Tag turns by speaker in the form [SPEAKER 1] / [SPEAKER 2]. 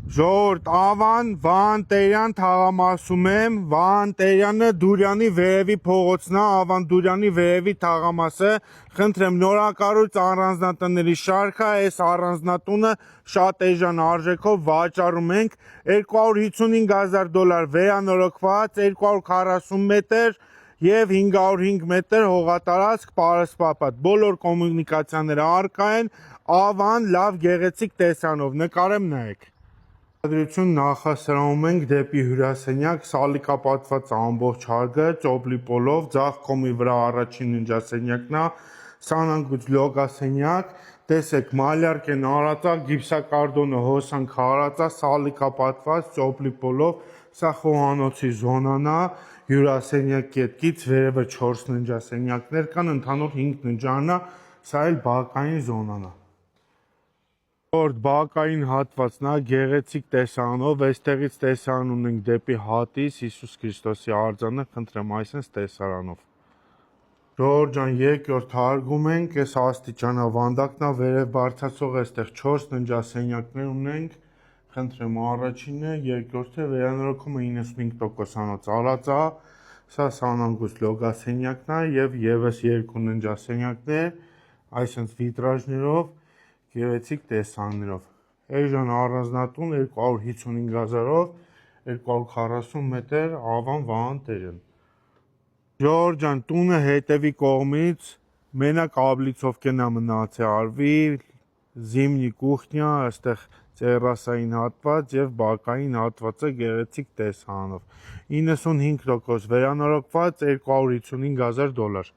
[SPEAKER 1] Ժողովուրդ, Ավան, Վահան Տերյան թաղամասում եմ, Վահան Տերյանը Դուրյանի վերևի փողոցն է, Ավան Դուրյանի վերևի թաղամասը, խնդրեմ նորակառույց առանձնատների շարքը, այս առանձնատունը շատ էժան արժեքով վաճառում ենք, $255,000 վերանորոգված, 240 մետր և 505 մետր հողատարածք պարսպապատ, բոլոր կոմունիկացիաները առկա են, Ավան լավ գեղեցիկ տեսանով, նկարեմ նայեք։ Տրություն նախասրահում ենք դեպի հյուրասենյակ, սալիկապատված ամբողջ հարգը, ծոպլիպոլով, ձախ կողմի վրա առաջին ննջասենյակն է, սանանգուց լոգասենյակ, տեսեք մալյարկ են արածա, գիպսակարդոնը հոսանք հարածա, սալիկապատված, ծոպլիպոլով, սա խոհանոցի զոնան է, հյուրասենյակի հետքից վերևը 4 ննջասենյակներ կան, ընդհանուր 5 ննջարան է, սա էլ բակային զոնան է։ Բակային հատվածն է, գեղեցիկ տեսարանով, այստեղից տեսարան ունենք դեպի Հատիս, Հիսուս Քրիստոսի արձանը, խնդրեմ այսպես տեսարանով։ Ժողովուրդ ջան, երկրորդ հարգում ենք, այս աստիճանավանդակն է, վերև բարձրացող այստեղ 4 ննջասենյակներ ունենք, խնդրեմ առաջինը, երկրորդը վերանորոգումը 95%-անոց արած է, սա սանանգուց լոգասենյակն է և ևս 2 ննջասենյակներ, այսինքն վիտրաժներով, գեղեցիկ տեսարաններով, էժան առանձնատուն 255,000-ով, 240 մետր, Ավան Վահան Տերյան։ Ժողովուրդ ջան, տունը հետևի կողմից մենակ աբլիցով կենա մնաց է արվի, զիմնի կուխնյա, այստեղ տերասային հատված և բակային հատվածը գեղեցիկ տեսարանով, 95% վերանորոգված, $255,000։